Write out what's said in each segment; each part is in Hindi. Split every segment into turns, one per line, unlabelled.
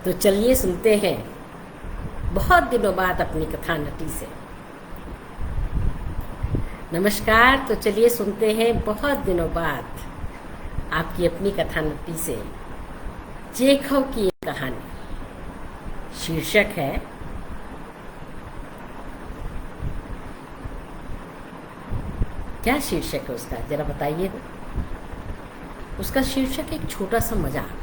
तो चलिए सुनते हैं बहुत दिनों बाद अपनी कथा नटी से। नमस्कार। तो चलिए सुनते हैं बहुत दिनों बाद आपकी अपनी कथा नटी से चेखव की एक कहानी। शीर्षक है क्या शीर्षक है उसका, जरा बताइए। उसका शीर्षक एक छोटा सा मजाक।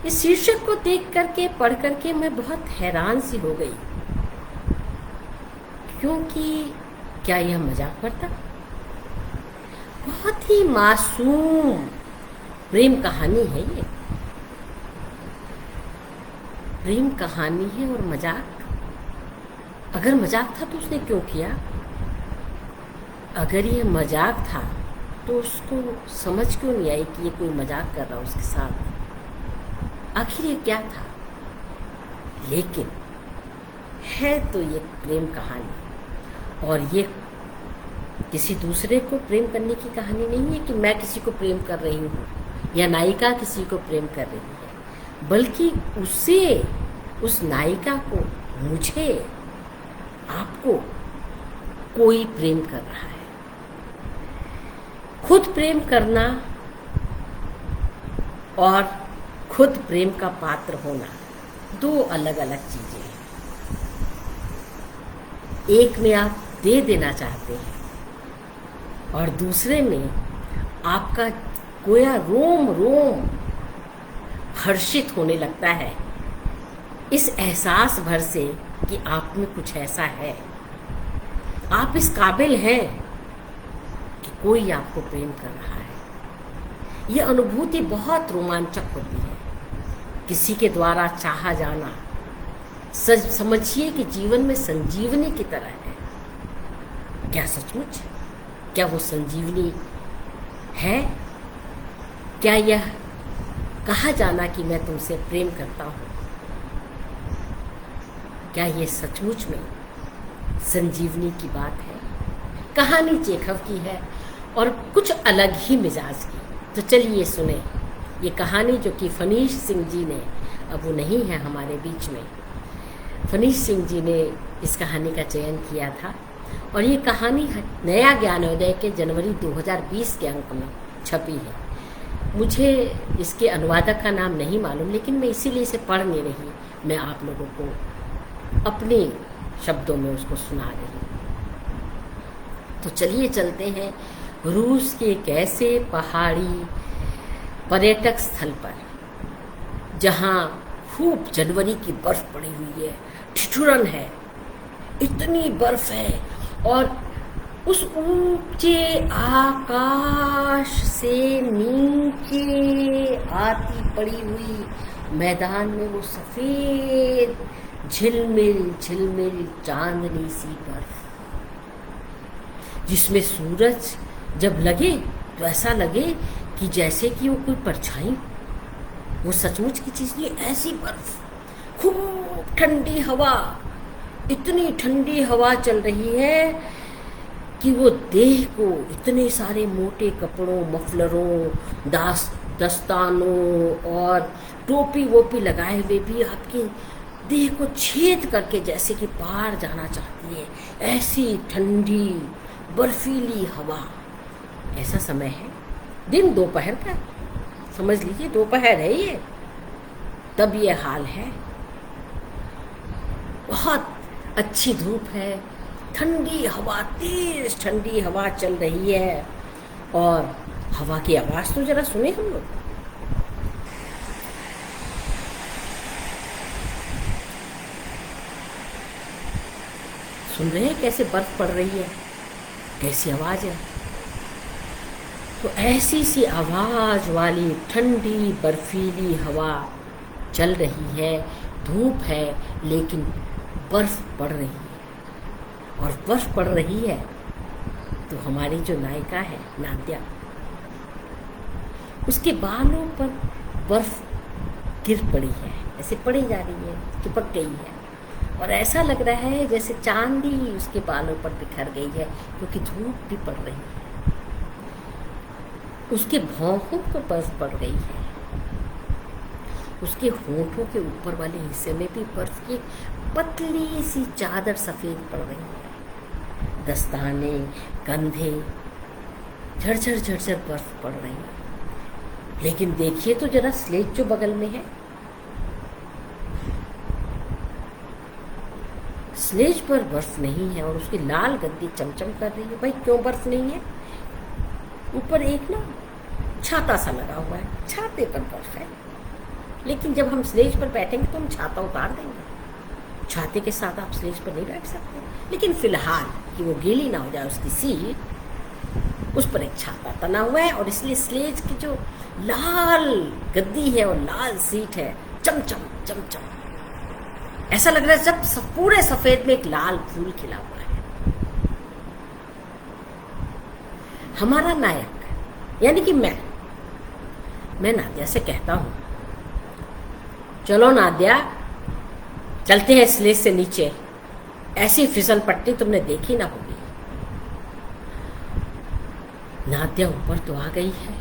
इस शीर्षक को देख करके पढ़ करके मैं बहुत हैरान सी हो गई, क्योंकि क्या यह मजाक पर था? बहुत ही मासूम प्रेम कहानी है ये। प्रेम कहानी है और मजाक। अगर मजाक था तो उसने क्यों किया? अगर ये मजाक था तो उसको समझ क्यों नहीं आई कि ये कोई मजाक कर रहा उसके साथ? आखिर ये क्या था? लेकिन है तो ये प्रेम कहानी, और ये किसी दूसरे को प्रेम करने की कहानी नहीं है कि मैं किसी को प्रेम कर रही हूँ या नायिका किसी को प्रेम कर रही है, बल्कि उसे, उस नायिका को, मुझे, आपको कोई प्रेम कर रहा है। खुद प्रेम करना और खुद प्रेम का पात्र होना दो अलग अलग चीजें हैं। एक में आप दे देना चाहते हैं और दूसरे में आपका गोया रोम रोम हर्षित होने लगता है इस एहसास भर से कि आप में कुछ ऐसा है, आप इस काबिल हैं कि कोई आपको प्रेम कर रहा है। यह अनुभूति बहुत रोमांचक होती है। किसी के द्वारा चाहा जाना समझिए कि जीवन में संजीवनी की तरह है। क्या सचमुच? क्या वो संजीवनी है? क्या यह कहा जाना कि मैं तुमसे प्रेम करता हूँ, क्या ये सचमुच में संजीवनी की बात है? कहानी चेखव की है और कुछ अलग ही मिजाज की। तो चलिए सुने ये कहानी, जो कि फनीश सिंह जी ने, अब वो नहीं है हमारे बीच में, फनीश सिंह जी ने इस कहानी का चयन किया था। और ये कहानी नया ज्ञानोदय के जनवरी 2020 के अंक में छपी है। मुझे इसके अनुवादक का नाम नहीं मालूम, लेकिन मैं इसीलिए इसे पढ़ नहीं रही, मैं आप लोगों को अपने शब्दों में उसको सुना रही। तो चलिए चलते हैं रूस के एक ऐसे पहाड़ी पर्यटक स्थल पर जहाँ खूब जनवरी की बर्फ पड़ी हुई है, ठिठुरन है, इतनी बर्फ है, और उस ऊंचे आकाश से नीचे आती पड़ी हुई मैदान में वो सफेद झिलमिल झिलमिल चांदनी सी बर्फ, जिसमें सूरज जब लगे तो ऐसा लगे कि जैसे कि वो कोई परछाई। वो सचमुच की चीज नहीं, ऐसी बर्फ, खूब ठंडी हवा, इतनी ठंडी हवा चल रही है कि वो देह को इतने सारे मोटे कपड़ों, मफलरों, दस्तानों और टोपी वोपी लगाए हुए भी आपके देह को छेद करके जैसे कि पार जाना चाहती है। ऐसी ठंडी बर्फीली हवा। ऐसा समय है, दिन दोपहर का, समझ लीजिए दोपहर है ये, तब ये हाल है। बहुत अच्छी धूप है, ठंडी हवा, तेज ठंडी हवा चल रही है, और हवा की आवाज तो जरा सुने हम लोग। सुन रहे हैं कैसे बर्फ पड़ रही है, कैसी आवाज है? तो ऐसी सी आवाज वाली ठंडी बर्फीली हवा चल रही है, धूप है, लेकिन बर्फ पड़ रही है। और बर्फ पड़ रही है तो हमारी जो नायिका है नाद्या, उसके बालों पर बर्फ गिर पड़ी है, ऐसे पड़ी जा रही है, चिपक गई है, और ऐसा लग रहा है जैसे चांदी उसके बालों पर बिखर गई है, क्योंकि धूप भी पड़ रही है। उसके भौंहों पर बर्फ पड़ गई है उसके होठों के ऊपर वाले हिस्से में भी बर्फ की पतली सी चादर सफ़ेद पड़ रही है। दस्ताने, कंधे, झरझर झरझर बर्फ पड़ रही है। लेकिन देखिए तो जरा स्लेज जो बगल में है, स्लेज पर बर्फ नहीं है और उसकी लाल गद्दी चमचम कर रही है। भाई क्यों बर्फ नहीं है? ऊपर एक ना छाता सा लगा हुआ है, छाते पर बर्फ है। लेकिन जब हम स्लेज पर बैठेंगे तो हम छाता उतार देंगे। छाते के साथ आप स्लेज पर नहीं बैठ सकते। लेकिन फिलहाल कि वो गीली ना हो जाए उसकी सीट, उस पर एक छाता तना हुआ है और इसलिए स्लेज की जो लाल गद्दी है और लाल सीट है, चमचम चमचम, ऐसा लग रहा है जब पूरे सफेद में एक लाल फूल खिला हुआ है। हमारा नायक यानी कि मैं नादिया से कहता हूं, चलो नादिया, चलते हैं स्लेज से नीचे। ऐसी फिसल पट्टी तुमने देखी ना होगी। नादिया ऊपर तो आ गई है,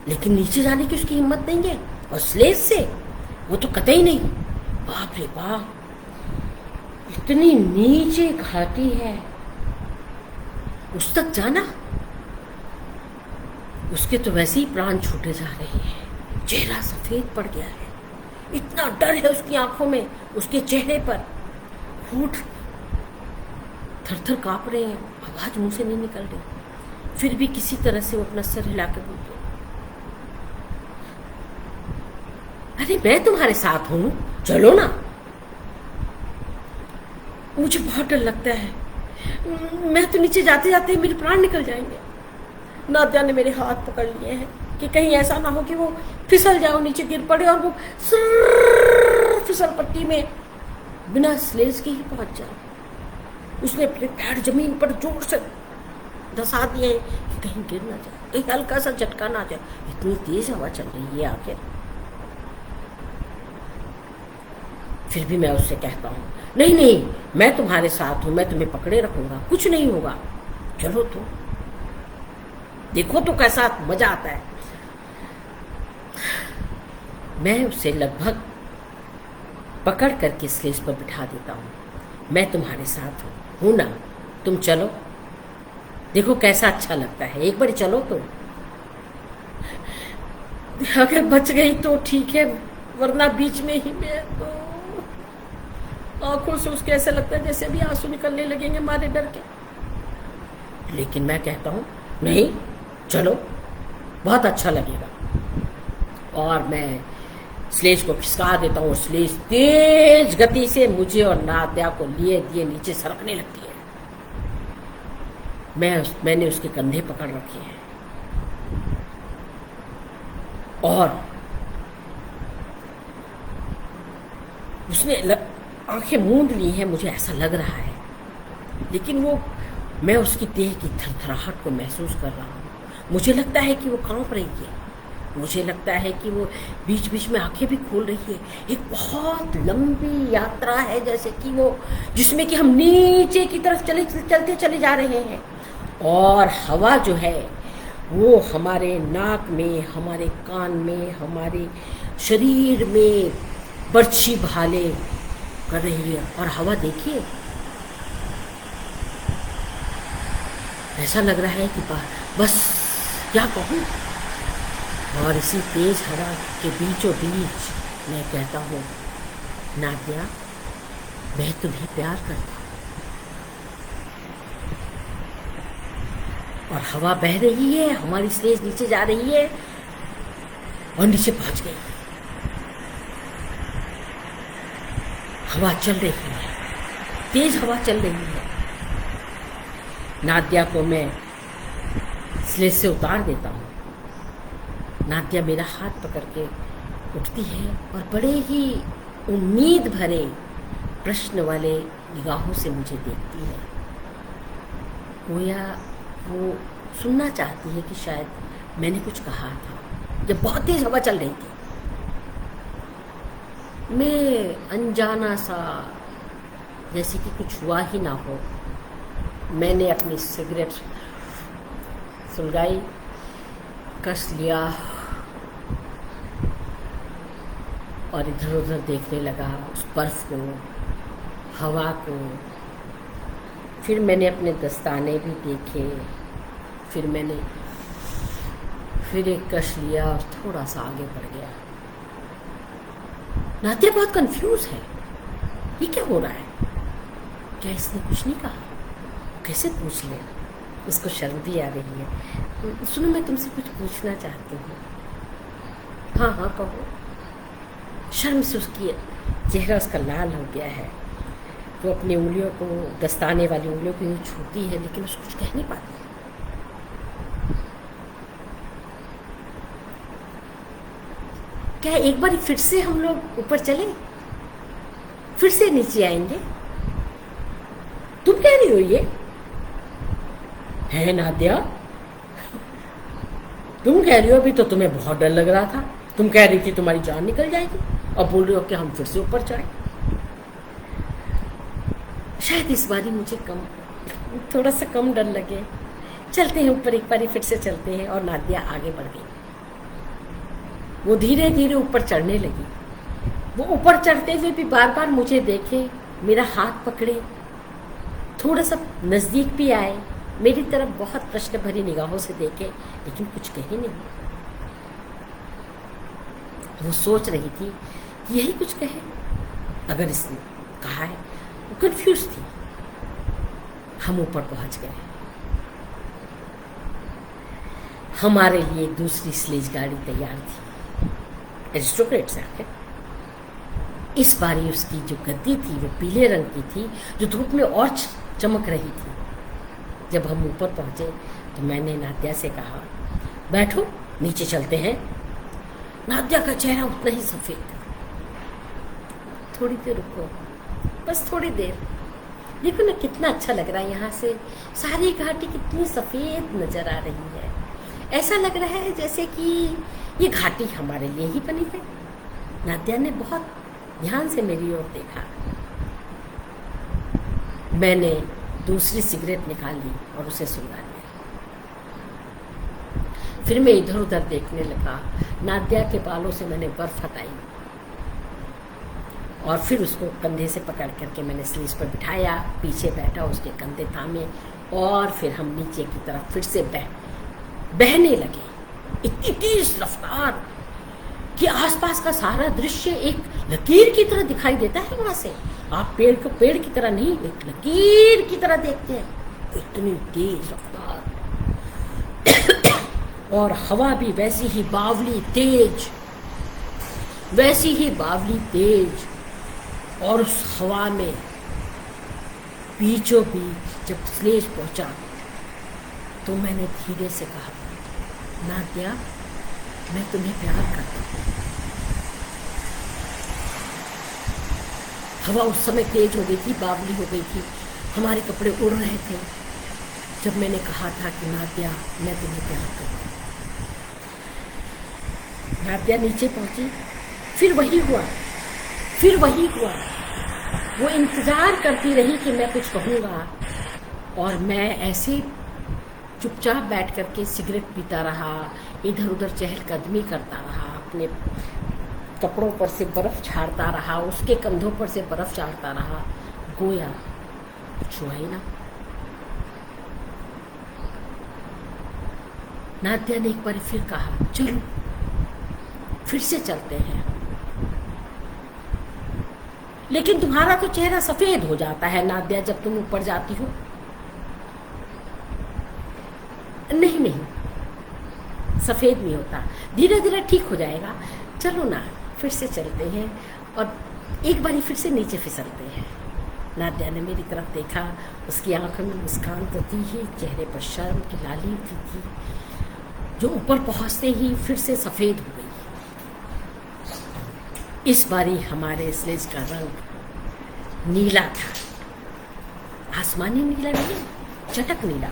लेकिन नीचे जाने की उसकी हिम्मत नहीं है। और स्लेज से वो तो कतई नहीं। बाप रे बाप, इतनी नीचे घाटी है, उस तक जाना, उसके तो वैसे ही प्राण छूटे जा रहे हैं। चेहरा सफेद पड़ गया है, इतना डर है उसकी आंखों में, उसके चेहरे पर होठ थर-थर कांप रहे हैं, आवाज मुंह से नहीं निकल रही। फिर भी किसी तरह से वो अपना सर हिला के बोलते, अरे मैं तुम्हारे साथ हूं, चलो ना। मुझे बहुत डर लगता है, मैं तो नीचे जाते जाते मेरे प्राण निकल जाएंगे। नादिया ने मेरे हाथ पकड़ लिए हैं कि कहीं ऐसा ना हो कि वो फिसल जाओ, नीचे गिर पड़े और वो फिसल पट्टी में बिना स्लेज के ही पहुंच जाए। उसने अपने पैर जमीन पर जोर से धसा दिए कि कहीं गिर ना जाए, कहीं हल्का सा झटका ना जाए। इतनी तेज हवा चल रही है आखिर। फिर भी मैं उससे कहता हूँ, नहीं नहीं, मैं तुम्हारे साथ हूं, मैं तुम्हें पकड़े रखूंगा, कुछ नहीं होगा, चलो तो, देखो तो कैसा मजा आता है। मैं उसे लगभग पकड़ करके स्लेज पर बिठा देता हूँ। मैं तुम्हारे साथ हूं ना, तुम चलो, देखो कैसा अच्छा लगता है, एक बार चलो तो। अगर बच गई तो ठीक है, वरना बीच में ही मैं तो आंखों से उसके ऐसा लगता है जैसे अभी आंसू निकलने लगेंगे मारे डर के। लेकिन मैं कहता हूँ नहीं, चलो, बहुत अच्छा लगेगा। और मैं स्लेज को खिसका देता हूँ। स्लेज तेज गति से मुझे और नादिया को लिए दिए नीचे सरकने लगती है। मैंने उसके कंधे पकड़ रखे हैं और उसने आंखें मूंद ली हैं, मुझे ऐसा लग रहा है। लेकिन मैं उसकी देह की थरथराहट को महसूस कर रहा हूँ। मुझे लगता है कि वो कांप रही है, मुझे लगता है कि वो बीच बीच में आंखें भी खोल रही है। एक बहुत लंबी यात्रा है, जैसे कि वो जिसमें कि हम नीचे की तरफ चलते चले जा रहे हैं। और हवा जो है वो हमारे नाक में, हमारे कान में, हमारे शरीर में बरछी भाले कर रही है। और हवा देखिए, ऐसा लग रहा है कि बस क्या कहूँ। और इसी तेज हवा के बीचों बीच मैं कहता हूँ, नादिया, मैं तुम्हें प्यार करता हूँ। और हवा बह रही है, हमारी स्लेज नीचे जा रही है और नीचे पहुंच गई। हवा चल रही है, तेज हवा चल रही है। नादिया को मैं स्लेज से उतार देता हूँ। नादिया मेरा हाथ पकड़ के उठती है और बड़े ही उम्मीद भरे प्रश्न वाले निगाहों से मुझे देखती है। गोया वो सुनना चाहती है कि शायद मैंने कुछ कहा था जब बहुत तेज हवा चल रही थी। मैं अनजाना सा, जैसे कि कुछ हुआ ही ना हो, मैंने अपनी सिगरेट सुलगाई, कस लिया और इधर उधर देखने लगा, उस बर्फ़ को, हवा को। फिर मैंने अपने दस्ताने भी देखे, फिर मैंने फिर एक कश लिया और थोड़ा सा आगे बढ़ गया। नादिया बहुत कंफ्यूज है, ये क्या हो रहा है, क्या इसने कुछ नहीं कहा, कैसे पूछ ले। उसको शर्म भी आ रही है। सुनो, मैं तुमसे कुछ पूछना चाहती हूँ। हाँ हाँ कहो। शर्म से उसकी चेहरा उसका लाल हो गया है। वो अपनी उंगलियों को, दस्ताने वाली उंगलियों को यूँ छूती है, लेकिन उसको कुछ कह नहीं पाती। क्या एक बार फिर से हम लोग ऊपर चले, फिर से नीचे आएंगे? तुम कह रही हो ये है नादिया? तुम कह रही हो, अभी तो तुम्हें बहुत डर लग रहा था, तुम कह रही थी तुम्हारी जान निकल जाएगी, और बोल रही हो कि हम फिर से ऊपर चढ़े। शायद इस बारी मुझे थोड़ा सा कम डर लगे। चलते हैं ऊपर, एक बारी फिर से चलते हैं। और नादिया आगे बढ़ गई। वो धीरे धीरे ऊपर चढ़ने लगी। वो ऊपर चढ़ते हुए भी बार बार मुझे देखे, मेरा हाथ पकड़े, थोड़ा सा नज़दीक भी आए, मेरी तरफ बहुत प्रश्न भरी निगाहों से देखे, लेकिन कुछ कहे नहीं। वो सोच रही थी कि यही कुछ कहे, अगर इसने कहा है। वो कंफ्यूज थी। हम ऊपर पहुंच गए। हमारे लिए दूसरी स्लेज गाड़ी तैयार थी, एरिस्टोक्रेट से आके। इस बारी उसकी जो गद्दी थी वो पीले रंग की थी, जो धूप में और चमक रही थी। जब हम ऊपर पहुंचे तो मैंने नादिया से कहा, बैठो, नीचे चलते हैं। नादिया का चेहरा उतना ही सफ़ेद। थोड़ी देर रुको, बस थोड़ी देर। देखो ना कितना अच्छा लग रहा है यहाँ से, सारी घाटी कितनी सफ़ेद नज़र आ रही है। ऐसा लग रहा है जैसे कि ये घाटी हमारे लिए ही बनी है। नादिया ने बहुत ध्यान से मेरी ओर देखा। मैंने दूसरी सिगरेट निकाली और उसे सुलगा लिया। फिर मैं इधर उधर देखने लगा। नादिया के बालों से मैंने बर्फ हटाई और फिर उसको कंधे से पकड़ करके मैंने स्लीज पर बिठाया, पीछे बैठा, उसके कंधे थामे, और फिर हम नीचे की तरफ फिर से बहने लगे। इतनी तेज रफ्तार कि आसपास का सारा दृश्य एक लकीर की तरह दिखाई देता है। वहां से आप पेड़ को पेड़ की तरह नहीं, एक लकीर की तरह देखते हैं। इतनी तेज रफ्तार और हवा भी वैसी ही बावली तेज, वैसी ही बावली तेज। और उस हवा में बीचों बीच जब स्लेज पहुंचा तो मैंने धीरे से कहा, नादिया, मैं तुम्हें प्यार करता हूँ। हवा उस समय तेज हो गई थी, बावली हो गई थी, हमारे कपड़े उड़ रहे थे जब मैंने कहा था कि नादिया, मैं तुम्हें प्यार करता हूँ। नादिया नीचे पहुंची, फिर वही हुआ, फिर वही हुआ। वो इंतजार करती रही कि मैं कुछ कहूँगा, और मैं ऐसे चुपचाप बैठ करके सिगरेट पीता रहा, इधर उधर चहलकदमी करता रहा, अपने कपड़ों पर से बर्फ झाड़ता रहा, उसके कंधों पर से बर्फ झाड़ता रहा, गोया कुछ हुआ ही ना। नादिया ने एक बार फिर कहा, चलो फिर से चलते हैं। लेकिन तुम्हारा तो चेहरा सफेद हो जाता है नादिया जब तुम ऊपर जाती हो। नहीं नहीं, सफेद नहीं होता, धीरे धीरे ठीक हो जाएगा। चलो ना, फिर से चलते हैं और एक बारी फिर से नीचे फिसलते हैं। नादिया ने मेरी तरफ देखा, उसकी आंखों में मुस्कान तो थी ही, चेहरे पर शर्म की लाली थी, जो ऊपर पहुंचते ही फिर से सफेद हो गई। इस बारी हमारे स्लेज का रंग नीला था, आसमानी नीला नहीं, चटक नीला।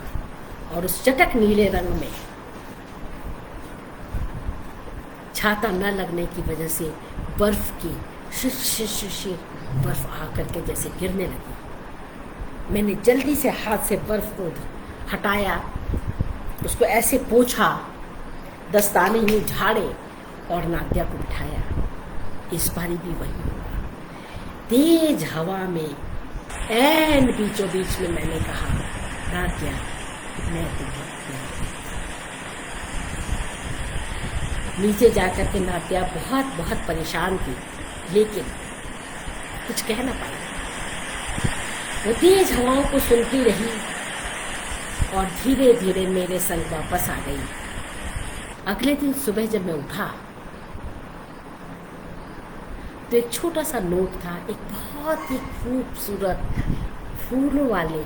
और उस चटक नीले रंग में छाता न लगने की वजह से बर्फ की शिशिर बर्फ आकर के जैसे गिरने लगी। मैंने जल्दी से हाथ से बर्फ को हटाया, उसको ऐसे पोंछा, दस्ताने यूँ झाड़े और नादिया को बिठाया। इस बारी भी वही हुआ। तेज हवा में ऐन बीचों बीच में मैंने कहा, नात्या मैं तुम्हें प्यार करता हूं। नीचे जाकर के नात्या बहुत बहुत परेशान थी, लेकिन कुछ कह ना पाई। वो तेज हवाओं को सुनती रही और धीरे धीरे मेरे संग वापस आ गई। अगले दिन सुबह जब मैं उठा तो एक छोटा सा नोट था, एक बहुत ही खूबसूरत फूलों वाले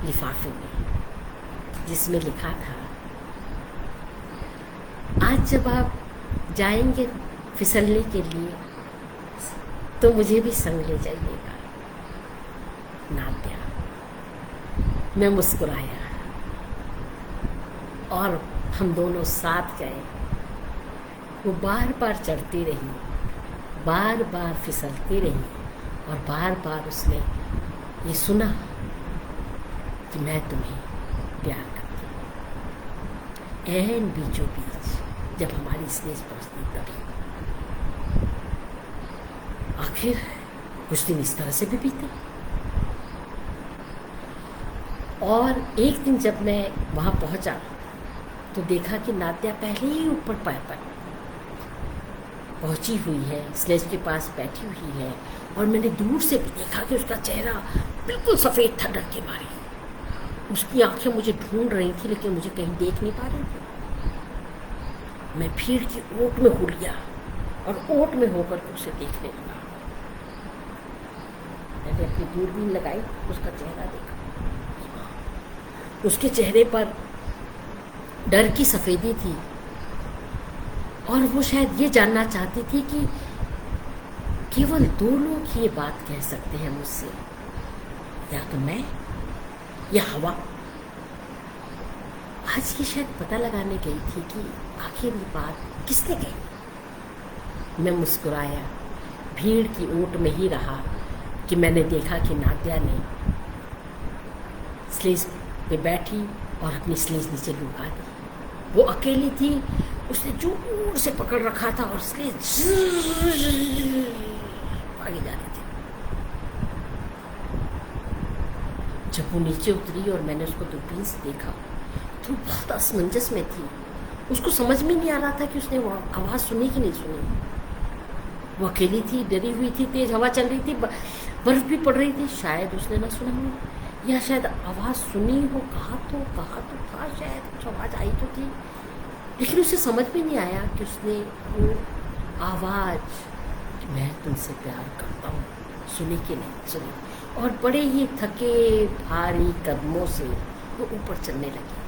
लिफाफे में, जिसमें लिखा था, आज जब आप जाएंगे फिसलने के लिए तो मुझे भी संग ले जाइएगा, नात्या। मैं मुस्कुराया और हम दोनों साथ गए। वो बार बार चढ़ती रही, बार बार फिसलती रही और बार बार उसने ये सुना कि मैं तुम्हें प्यार करती हूँ। ऐन बीचों बीच जब हमारी स्टेज पहुँचती तभी। आखिर कुछ दिन इस तरह से भी बीते और एक दिन जब मैं वहाँ पहुँचा तो देखा कि नात्या पहले ही ऊपर पैर पर पहुंची हुई है, स्लेज के पास बैठी हुई है और मैंने दूर से भी देखा कि उसका चेहरा बिल्कुल सफ़ेद था डर के मारे। उसकी आंखें मुझे ढूंढ रही थी लेकिन मुझे कहीं देख नहीं पा रही थी। मैं भीड़ की ओट में घुल गया और ओट में होकर के उसे देखने लगा। मैंने अपनी दूरबीन लगाई, उसका चेहरा देखा। उसके चेहरे पर डर की सफ़ेदी थी और वो शायद ये जानना चाहती थी कि केवल दो लोग ये बात कह सकते हैं मुझसे, या तो मैं या हवा। आज ये शायद पता लगाने गई थी कि आखिर ये बात किसने कही। मैं मुस्कुराया, भीड़ की ओट में ही रहा कि मैंने देखा कि नात्या ने स्लेज पे बैठी और अपनी स्लेज नीचे लुढ़का दी। वो अकेली थी, उसने जोर से पकड़ रखा था और स्लेज आगे जा रही थी। जब वो नीचे उतरी और मैंने उसको दूरबीन से देखा तो बहुत असमंजस में थी। उसको समझ में नहीं आ रहा था कि उसने वो आवाज़ सुनी कि नहीं सुनी। वो अकेली थी, डरी हुई थी, तेज हवा चल रही थी, बर्फ भी पड़ रही थी। शायद उसने ना सुना हो या शायद आवाज़ सुनी हो, कहा तो था, शायद कुछ आवाज़ आई तो थी, लेकिन उसे समझ में नहीं आया कि उसने वो आवाज़ मैं तुमसे प्यार करता हूँ सुनी कि नहीं सुनी। और बड़े ही थके भारी कदमों से वो ऊपर चलने लगी।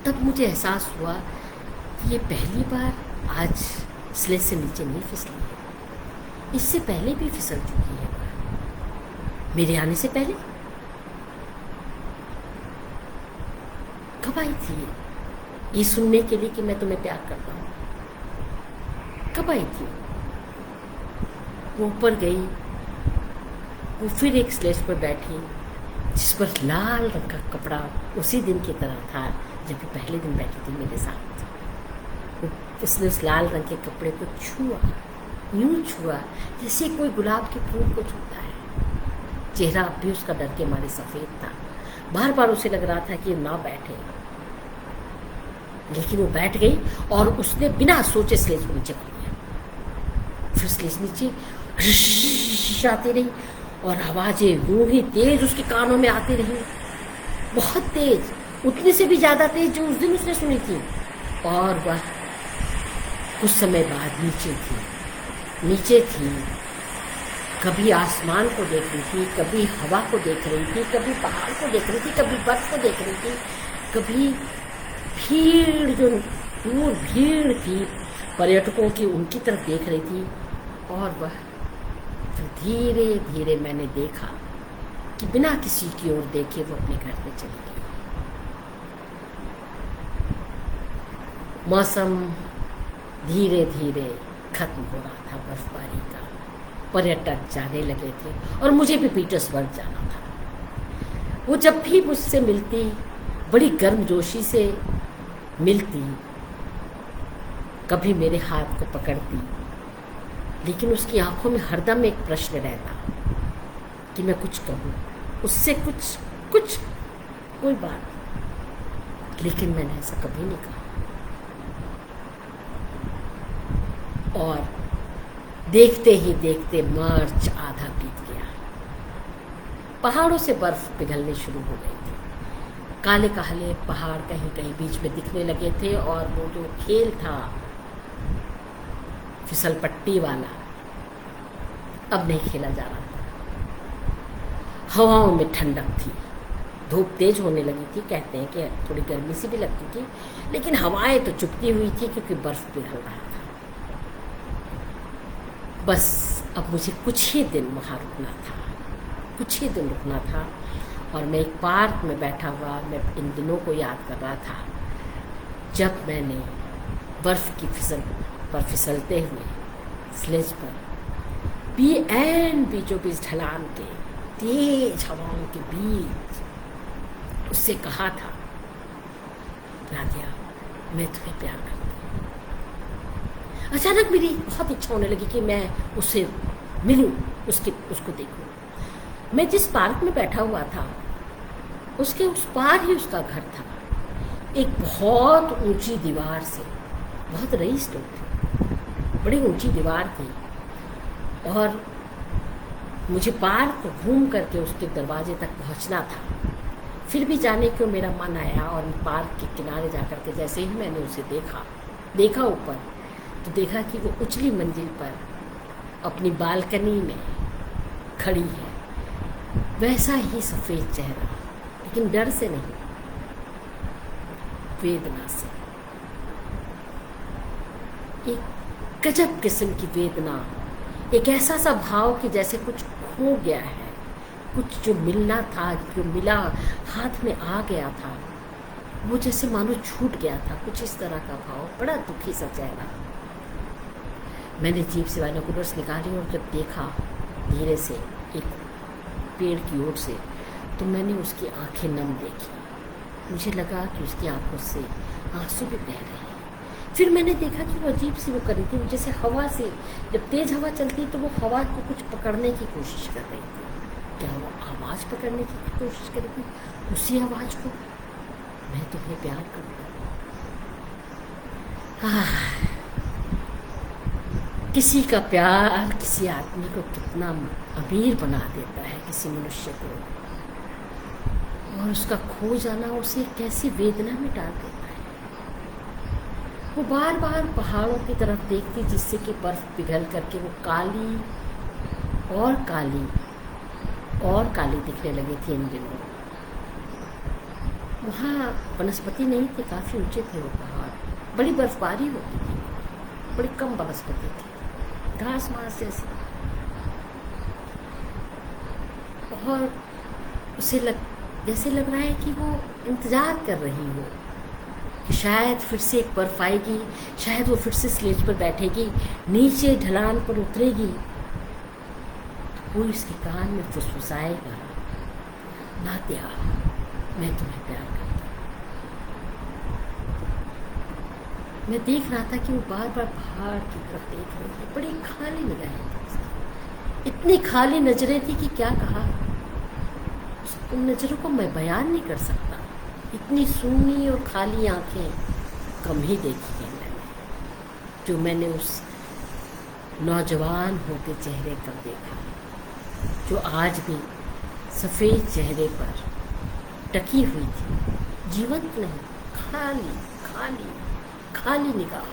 तब मुझे एहसास हुआ कि ये पहली बार आज स्लेज से नीचे नहीं फिसली है, इससे पहले भी फिसल चुकी है, मेरे आने से पहले। कब आई थी ये सुनने के लिए कि मैं तुम्हें प्यार करता हूँ? कब आई थी? वो ऊपर गई, वो फिर एक स्लेज पर बैठी जिस पर लाल रंग का कपड़ा उसी दिन की तरह था जब वो पहले दिन बैठी थी मेरे साथ। उसने उस लाल रंग के कपड़े को छुआ, यूं छुआ जैसे कोई गुलाब के फूल को छूता है। चेहरा अब भी उसका डर के मारे सफ़ेद था। बार बार उसे लग रहा था कि ना बैठे, लेकिन वो बैठ गई और उसने बिना सोचे स्लेज को नीचे कर दिया। फिर स्लेज नीचे आती रही और आवाज़ें यूं ही तेज उसके कानों में आती रही, बहुत तेज, उतने से भी ज़्यादा तेज जो उस दिन उसने सुनी थी। और वह कुछ समय बाद नीचे थी, कभी आसमान को देख रही थी, कभी हवा को देख रही थी, कभी पहाड़ को देख रही थी, कभी बर्फ को देख रही थी, कभी भीड़, जो दूर भीड़ थी पर्यटकों की, उनकी तरफ देख रही थी। और वह फिर धीरे धीरे मैंने देखा कि बिना किसी की ओर देखे वो अपने घर में चली गई। मौसम धीरे धीरे खत्म हो रहा था, बर्फबारी का, पर्यटक जाने लगे थे और मुझे भी पीटर्सबर्ग जाना था। वो जब भी मुझसे मिलती बड़ी गर्मजोशी से मिलती कभी मेरे हाथ को पकड़ती, लेकिन उसकी आंखों में हरदम एक प्रश्न रहता कि मैं कुछ कहूँ उससे, कुछ कुछ कोई बात। लेकिन मैंने ऐसा कभी नहीं कहा। और देखते ही देखते मार्च आधा बीत गया। पहाड़ों से बर्फ पिघलनी शुरू हो गई थी। काले काले पहाड़ कहीं कहीं बीच में दिखने लगे थे, और वो जो खेल था फिसल पट्टी वाला अब नहीं खेला जा रहा था। हवाओं में ठंडक थी, धूप तेज होने लगी थी। कहते हैं कि थोड़ी गर्मी सी भी लगती थी, लेकिन हवाएं तो चुभती हुई थी क्योंकि बर्फ पिघल रहा था। बस अब मुझे कुछ ही दिन वहाँ रुकना था, कुछ ही दिन रुकना था। और मैं एक पार्क में बैठा हुआ मैं इन दिनों को याद कर रहा था, जब मैंने बर्फ़ की फिसल पर फिसलते हुए स्लेज पर बीचों बीच ढलान के तेज हवाओं के बीच उससे कहा था, नादिया मैं तुम्हें प्यार करती हूँ। अचानक मेरी बहुत इच्छा होने लगी कि मैं उससे मिलूं, उसको देखूं। मैं जिस पार्क में बैठा हुआ था उसके उस पार ही उसका घर था। एक बहुत ऊंची दीवार से, बहुत रईस लोग थे, बड़ी ऊंची दीवार थी, और मुझे पार्क घूम करके उसके दरवाजे तक पहुंचना था। फिर भी जाने को मेरा मन आया, और पार्क के किनारे जाकर के जैसे ही मैंने उसे देखा ऊपर, तो देखा कि वो उचली मंजिल पर अपनी बालकनी में खड़ी है। वैसा ही सफ़ेद चेहरा, लेकिन डर से नहीं, वेदना से। एक गजब किस्म की वेदना, एक ऐसा सा भाव कि जैसे कुछ खो गया है, कुछ जो मिलना था, जो मिला हाथ में आ गया था, वो जैसे मानो छूट गया था। कुछ इस तरह का भाव, बड़ा दुखी सा चेहरा। मैंने जीप से बाइनोकुलर्स निकाली और जब देखा धीरे से एक पेड़ की ओर से, तो मैंने उसकी आंखें नम देखी। मुझे लगा कि उसकी आंखों से आंसू भी बह रहे हैं। फिर मैंने देखा कि वो अजीब सी वो कर रही थी, जैसे हवा से, जब तेज हवा चलती तो वो हवा को कुछ पकड़ने की कोशिश कर रही थी। क्या वो आवाज़ पकड़ने की कोशिश कर रही थी? उसी आवाज़ को, मैं तुम्हें प्यार करता हूँ। किसी का प्यार किसी आदमी को कितना अमीर बना देता है, किसी मनुष्य को, और उसका खो जाना उसे कैसी वेदना में डाल देता है। वो बार बार पहाड़ों की तरफ देखती, जिससे कि बर्फ पिघल करके वो काली और काली और काली दिखने लगी थी इन दिनों। वहाँ वनस्पति नहीं थे, काफ़ी ऊंचे थे वो पहाड़, बड़ी बर्फबारी होती थी, बड़ी कम वनस्पति थी, घास मास जैसी। और उसे जैसे लग रहा है कि वो इंतज़ार कर रही हो कि शायद फिर से एक बर्फ आएगी, शायद वो फिर से स्लेज पर बैठेगी, नीचे ढलान पर उतरेगी, तो कोई उसके कान में फुसफुसाएगा, नादिया मैं तुम्हें प्यार करता हूँ। मैं देख रहा था कि वो बार बार पहाड़ की तरफ देख रही थी, बड़ी खाली निगाहें थी, इतनी खाली नजरें थी कि क्या कहा, उन नज़रों को मैं बयान नहीं कर सकता। इतनी सूनी और खाली आंखें कम ही देखी हैं मैंने, जो मैंने उस नौजवान होते चेहरे पर देखा, जो आज भी सफ़ेद चेहरे पर टकी हुई थी, जीवंत नहीं, खाली खाली खाली निगाह।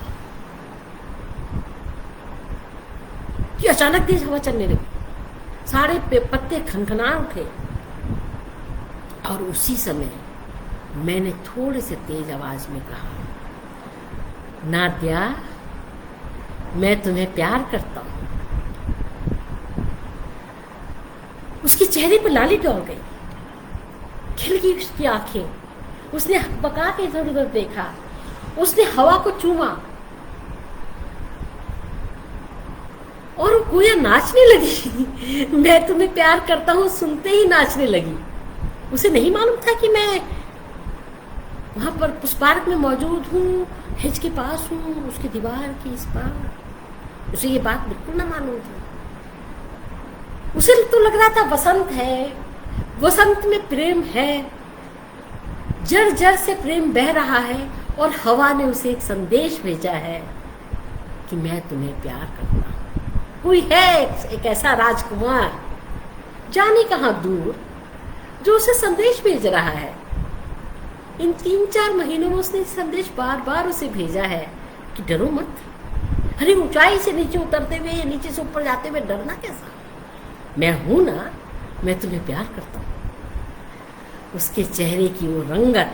कि अचानक तेज हवा चलने लगी, सारे पत्ते खनखना उठे, और उसी समय मैंने थोड़े से तेज आवाज में कहा, नादिया मैं तुम्हें प्यार करता हूँ। उसके चेहरे पर लाली डोल गई, खिल गई उसकी आंखें, उसने हकबका के इधर उधर देखा, उसने हवा को चूमा और वो गोया नाचने लगी। मैं तुम्हें प्यार करता हूँ सुनते ही नाचने लगी। उसे नहीं मालूम था कि मैं वहाँ पर उस पार्क में मौजूद हूँ, हिज के पास हूँ, उसकी दीवार की इस पार। उसे ये बात बिल्कुल ना मालूम थी। उसे तो लग रहा था वसंत है, वसंत में प्रेम है, जड़ जड़ से प्रेम बह रहा है, और हवा ने उसे एक संदेश भेजा है कि मैं तुम्हें प्यार करता हूँ। कोई है एक ऐसा राजकुमार, जाने कहाँ दूर, जो उसे संदेश भेज रहा है। इन 3-4 महीनों में उसने संदेश बार बार उसे भेजा है कि डरो मत। अरे ऊंचाई से नीचे उतरते हुए या नीचे से ऊपर जाते हुए डरना कैसा, मैं हूं ना, मैं तुम्हें प्यार करता हूं। उसके चेहरे की वो रंगत,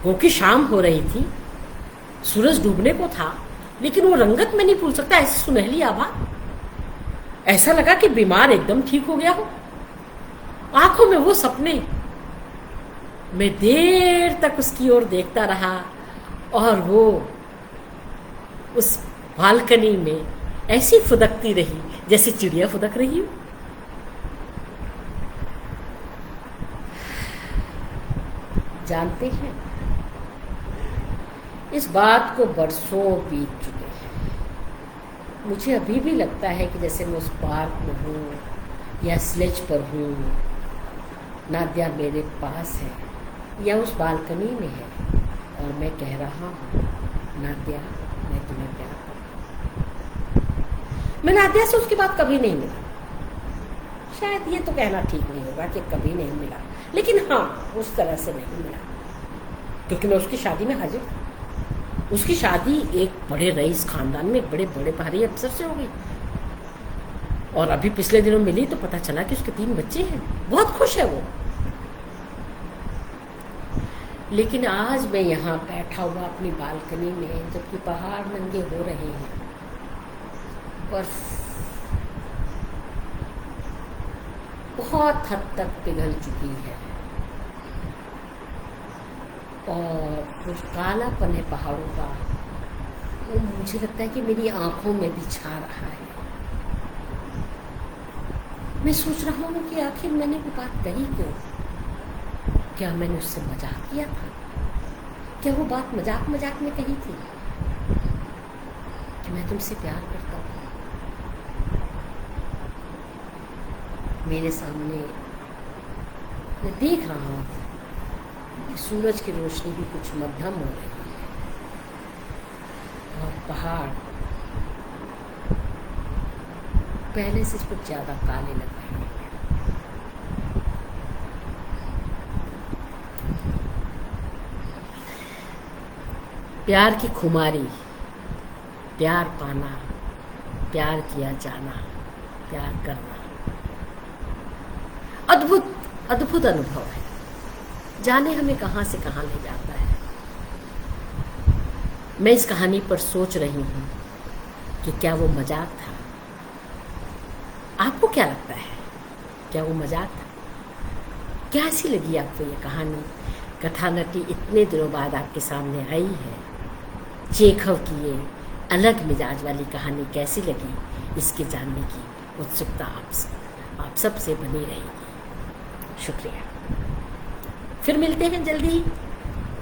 क्योंकि शाम हो रही थी, सूरज डूबने को था, लेकिन वो रंगत मैं नहीं भूल सकता। ऐसी सुनहली आभा, ऐसा लगा कि बीमार एकदम ठीक हो गया हो। आंखों में वो सपने। मैं देर तक उसकी ओर देखता रहा, और वो उस बालकनी में ऐसी फुदकती रही जैसे चिड़िया फुदक रही हो। जानते हैं, इस बात को बरसों बीत चुके हैं। मुझे अभी भी लगता है कि जैसे मैं उस पार्क में हूँ या स्लेज पर हूँ, नादिया मेरे पास है या उस बालकनी में है, और मैं कह रहा हूँ, नादिया मैं तुम्हें प्यार करता हूँ। मैं नादिया से उसके बाद कभी नहीं मिला। शायद ये तो कहना ठीक नहीं होगा कि कभी नहीं मिला, लेकिन हाँ, उस तरह से नहीं मिला, क्योंकि मैं उसकी शादी में हाजिर था। उसकी शादी एक बड़े रईस खानदान में, एक बड़े बड़े भारी अफसर से हो गई, और अभी पिछले दिनों मिली तो पता चला कि उसके 3 बच्चे हैं। बहुत खुश है वो। लेकिन आज मैं यहाँ बैठा हुआ अपनी बालकनी में, जबकि पहाड़ नंगे हो रहे हैं, बर्फ बहुत हद तक पिघल चुकी है, और कुछ कालापन है पहाड़ों का, वो मुझे लगता है कि मेरी आंखों में भी छा रहा है। मैं सोच रहा हूँ कि आखिर मैंने वो बात कही क्यों? क्या मैंने उससे मजाक किया था? क्या वो बात मजाक मजाक में कही थी कि मैं तुमसे प्यार करता हूँ? मेरे सामने मैं देख रहा हूँ कि सूरज की रोशनी भी कुछ मध्यम हो रही है, और पहाड़ पहले से कुछ ज़्यादा काले लग रहे हैं। प्यार की खुमारी, प्यार पाना, प्यार किया जाना, प्यार करना, अद्भुत अद्भुत अनुभव है। जाने हमें कहाँ से कहाँ ले जाता है। मैं इस कहानी पर सोच रही हूँ कि क्या वो मजाक था? आपको क्या लगता है, क्या वो मजाक था? कैसी लगी आपको ये कहानी? कथानकी इतने दिनों बाद आपके सामने आई है। चेखव की ये अलग मिजाज वाली कहानी कैसी लगी, इसके जानने की उत्सुकता आप सब से बनी रहेगी। शुक्रिया। फिर मिलते हैं जल्दी ही,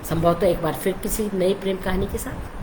संभवतः एक बार फिर किसी नई प्रेम कहानी के साथ।